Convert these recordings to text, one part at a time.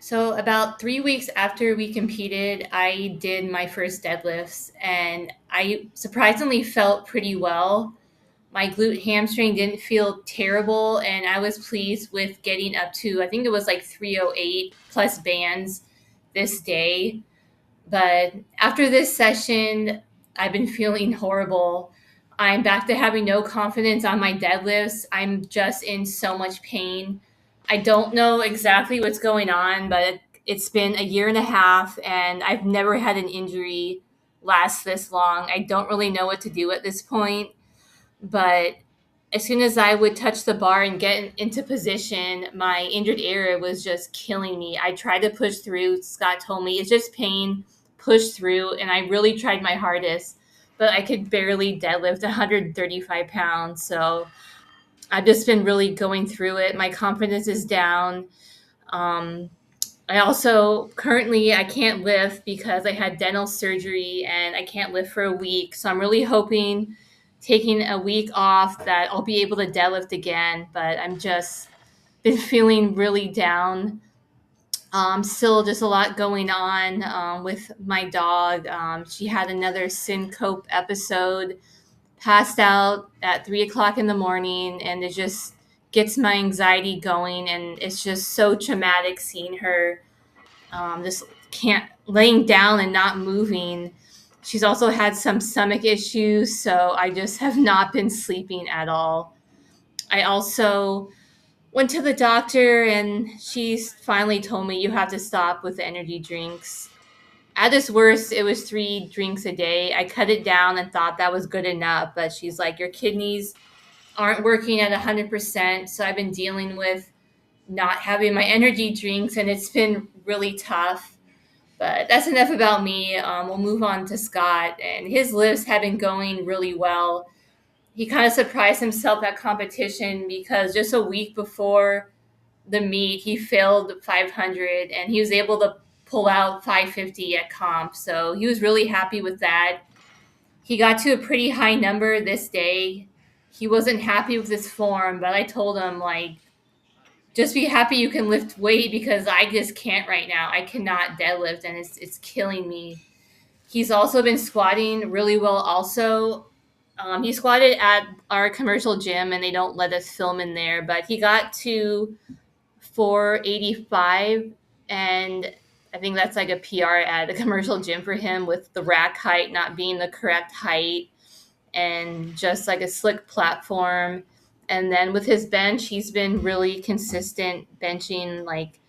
So about 3 weeks after we competed, I did my first deadlifts, and I surprisingly felt pretty well. My glute hamstring didn't feel terrible, and I was pleased with getting up to, I think it was like 308 plus bands this day. But after this session, I've been feeling horrible. I'm back to having no confidence on my deadlifts. I'm just in so much pain. I don't know exactly what's going on, but it's been a year and a half, and I've never had an injury last this long. I don't really know what to do at this point, but as soon as I would touch the bar and get into position, my injured area was just killing me. I tried to push through. Scott told me it's just pain, push through. And I really tried my hardest, but I could barely deadlift 135 pounds. So I've just been really going through it. My confidence is down. Um, I also currently I can't lift because I had dental surgery and I can't lift for a week. So I'm really hoping taking a week off that I'll be able to deadlift again, but I'm just been feeling really down. Still just a lot going on with my dog. She had another syncope episode, passed out at 3 o'clock in the morning, and it just gets my anxiety going. And it's just so traumatic seeing her just can't laying down and not moving. She's also had some stomach issues, so I just have not been sleeping at all. I also went to the doctor, and she's finally told me you have to stop with the energy drinks. At its worst, it was 3 drinks a day. I cut it down and thought that was good enough, but she's like, your kidneys aren't working at 100%. So I've been dealing with not having my energy drinks, and it's been really tough. But that's enough about me. We'll move on to Scott, and his lifts have been going really well. He kind of surprised himself at competition because just a week before the meet, he failed 500 and he was able to pull out 550 at comp. So he was really happy with that. He got to a pretty high number this day. He wasn't happy with his form, but I told him, like, just be happy you can lift weight because I just can't right now. I cannot deadlift and it's killing me. He's also been squatting really well also. He squatted at our commercial gym and they don't let us film in there, but he got to 485, and I think that's like a PR at a commercial gym for him with the rack height not being the correct height and just like a slick platform. And then with his bench, he's been really consistent benching like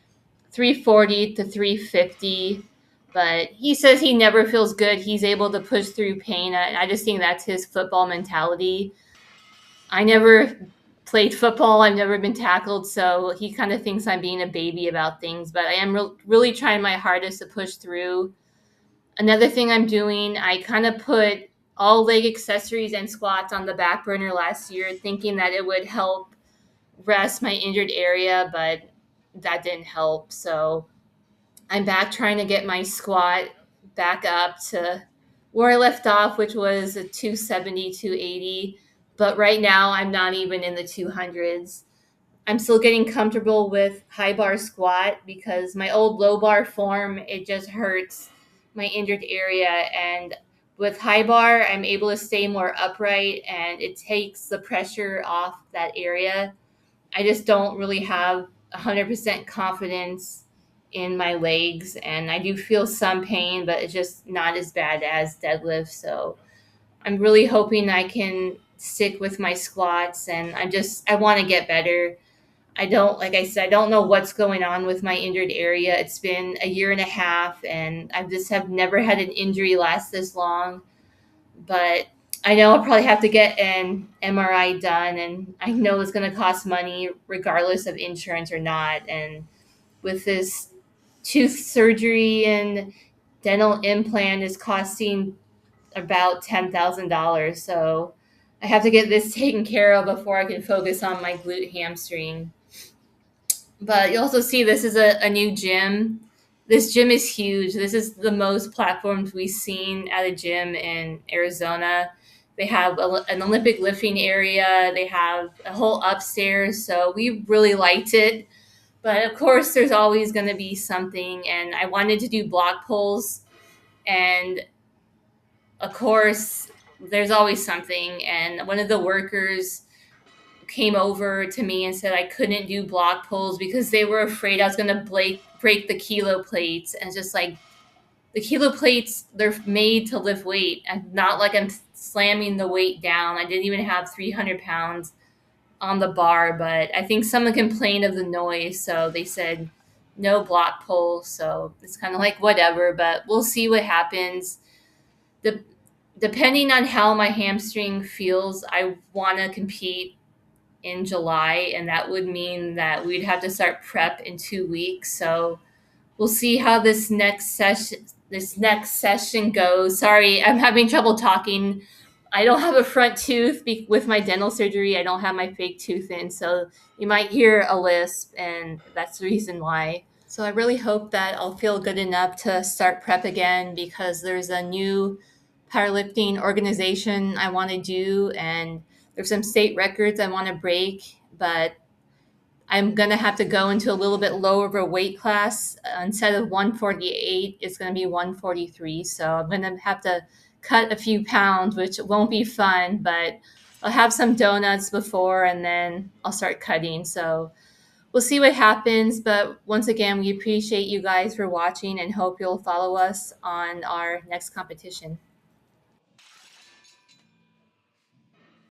340 to 350. But he says he never feels good. He's able to push through pain. I just think that's his football mentality. I never played football. I've never been tackled. So he kind of thinks I'm being a baby about things. But I am really trying my hardest to push through. Another thing I'm doing, I kind of put all leg accessories and squats on the back burner last year, thinking that it would help rest my injured area, but that didn't help. So I'm back trying to get my squat back up to where I left off, which was a 270, 280. But right now, I'm not even in the 200s. I'm still getting comfortable with high bar squat because my old low bar form, it just hurts my injured area. And with high bar, I'm able to stay more upright and it takes the pressure off that area. I just don't really have 100% confidence in my legs, and I do feel some pain, but it's just not as bad as deadlift. So I'm really hoping I can stick with my squats, and I want to get better. I don't, like I said, I don't know what's going on with my injured area. It's been a year and a half, and I just have never had an injury last this long. But I know I'll probably have to get an MRI done, and I know it's going to cost money regardless of insurance or not. And with this tooth surgery and dental implant is costing about $10,000. So I have to get this taken care of before I can focus on my glute hamstring. But you also see this is a new gym. This gym is huge. This is the most platforms we've seen at a gym in Arizona. They have an Olympic lifting area. They have a whole upstairs. So we really liked it. But of course, there's always going to be something. And I wanted to do block pulls. And of course, there's always something. And one of the workers came over to me and said I couldn't do block pulls because they were afraid I was going to break the kilo plates. And just like, the kilo plates, they're made to lift weight, and not like I'm slamming the weight down. I didn't even have 300 pounds on the bar, but I think someone complained of the noise, so they said no block pull. So it's kind of like whatever, but we'll see what happens. The, Depending on how my hamstring feels, I want to compete in July, and that would mean that we'd have to start prep in 2 weeks. So we'll see how this next session goes. Sorry, I'm having trouble talking. I don't have a front tooth with my dental surgery. I don't have my fake tooth in, so you might hear a lisp, and that's the reason why. So I really hope that I'll feel good enough to start prep again, because there's a new powerlifting organization I want to do, and there's some state records I want to break, but I'm going to have to go into a little bit lower of a weight class. Instead of 148, it's going to be 143. So I'm going to have to cut a few pounds, which won't be fun, but I'll have some donuts before and then I'll start cutting. So we'll see what happens. But once again, we appreciate you guys for watching and hope you'll follow us on our next competition.